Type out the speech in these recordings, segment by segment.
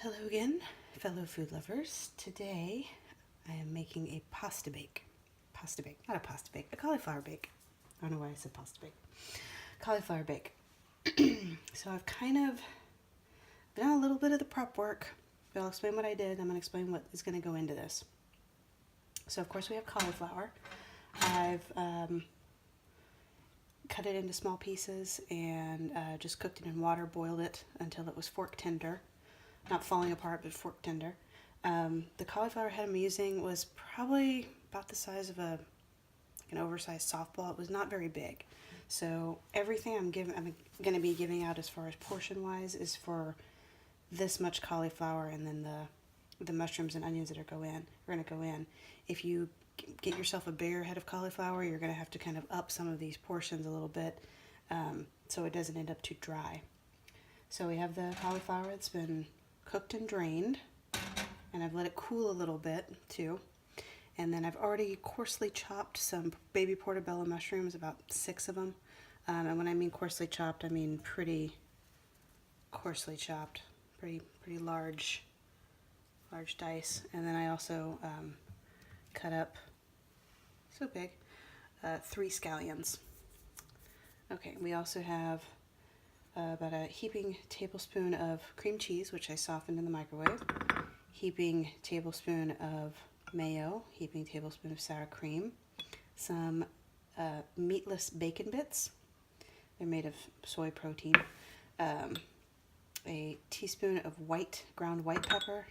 Hello again, fellow food lovers. Today I am making a pasta bake. Not a pasta bake, a cauliflower bake. I don't know why I said pasta bake. Cauliflower bake. So I've kind of done a little bit of the prep work, but I'll explain what I did. I'm going to explain what is going to go into this. So of course we have cauliflower. I've cut it into small pieces and just cooked it in water, boiled it until it was fork tender. Not falling apart, but fork tender. The cauliflower head I'm using was probably about the size of an oversized softball. It was not very big. So everything I'm going to be giving out as far as portion-wise is for this much cauliflower, and then the mushrooms and onions that are going to go in. If you get yourself a bigger head of cauliflower, you're going to have to kind of up some of these portions a little bit, so it doesn't end up too dry. So we have the cauliflower that's been cooked and drained, and I've let it cool a little bit too. And then I've already coarsely chopped some baby portobello mushrooms, about 6 of them. And when I mean coarsely chopped, I mean pretty coarsely chopped, pretty large dice. And then I also cut up, so big, 3 scallions. Okay, we also have about a heaping tablespoon of cream cheese, which I softened in the microwave, heaping tablespoon of mayo, heaping tablespoon of sour cream, some meatless bacon bits. They're made of soy protein. A teaspoon of ground white pepper,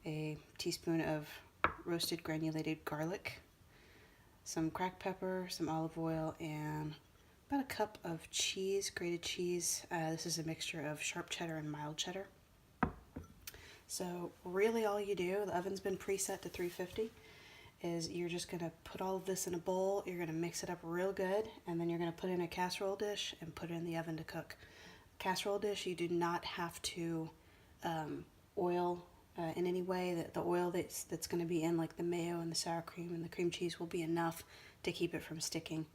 a teaspoon of roasted granulated garlic, some cracked pepper, some olive oil, and about a cup of cheese, grated cheese. This is a mixture of sharp cheddar and mild cheddar. So really all you do, the oven's been preset to 350, is you're just going to put all of this in a bowl, you're going to mix it up real good, and then you're going to put it in a casserole dish and put it in the oven to cook. Casserole dish, you do not have to oil in any way. The oil that's going to be in, like the mayo and the sour cream and the cream cheese, will be enough to keep it from sticking.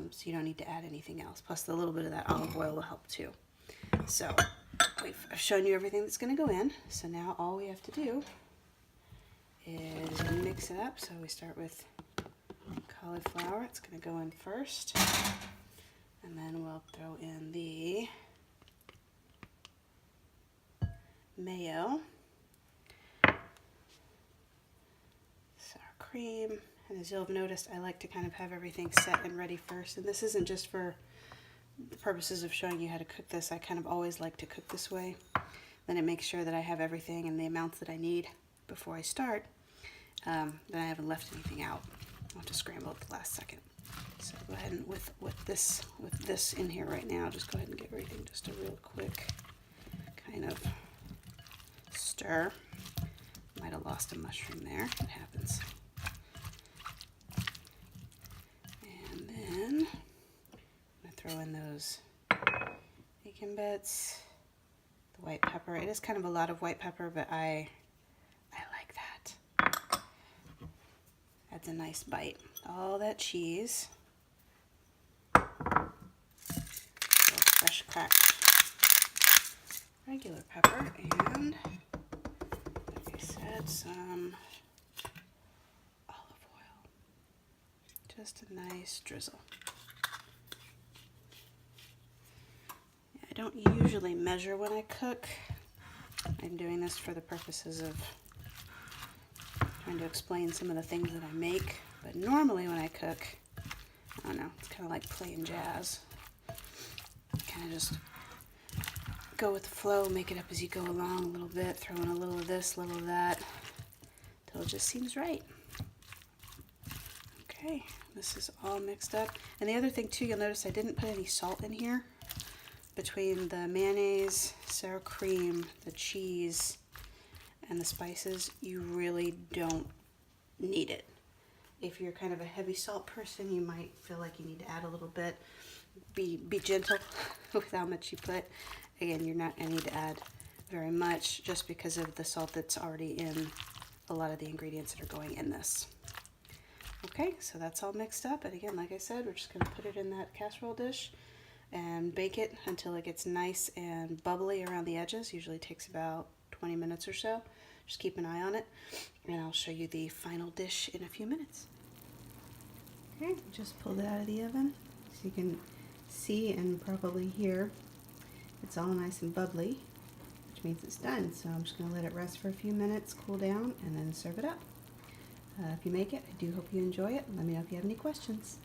So you don't need to add anything else. Plus, a little bit of that olive oil will help too. So I've shown you everything that's going to go in. So now all we have to do is mix it up. So we start with cauliflower. It's going to go in first. And then we'll throw in the mayo, sour cream. And as you'll have noticed, I like to kind of have everything set and ready first. And this isn't just for the purposes of showing you how to cook this. I kind of always like to cook this way. Then it makes sure that I have everything and the amounts that I need before I start. Then I haven't left anything out. I'll have to scramble at the last second. So go ahead and with this in here right now, just go ahead and give everything just a real quick kind of stir. Might have lost a mushroom there. It happens. I'm going to throw in those bacon bits, the white pepper. It is kind of a lot of white pepper, but I like that. Adds a nice bite. All that cheese, fresh cracked regular pepper, and like I said, some olive oil. Just a nice drizzle. I don't usually measure when I cook. I'm doing this for the purposes of trying to explain some of the things that I make. But normally when I cook, I don't know, it's kind of like playing jazz. Kind of just go with the flow, make it up as you go along a little bit, throw in a little of this, a little of that, until it just seems right. Okay, this is all mixed up. And the other thing too, you'll notice I didn't put any salt in here. Between the mayonnaise, sour cream, the cheese, and the spices, you really don't need it. If you're kind of a heavy salt person, you might feel like you need to add a little bit. Be gentle with how much you put. Again, you're not going to need to add very much just because of the salt that's already in a lot of the ingredients that are going in this. Okay, so that's all mixed up. And again, like I said, we're just going to put it in that casserole dish and bake it until it gets nice and bubbly around the edges. Usually takes about 20 minutes or so. Just keep an eye on it, and I'll show you the final dish in a few minutes. Okay, just pulled it out of the oven so you can see and probably hear it's all nice and bubbly, which means it's done. So I'm just going to let it rest for a few minutes, cool down, and then serve it up. If you make it, I do hope you enjoy it. Let me know if you have any questions.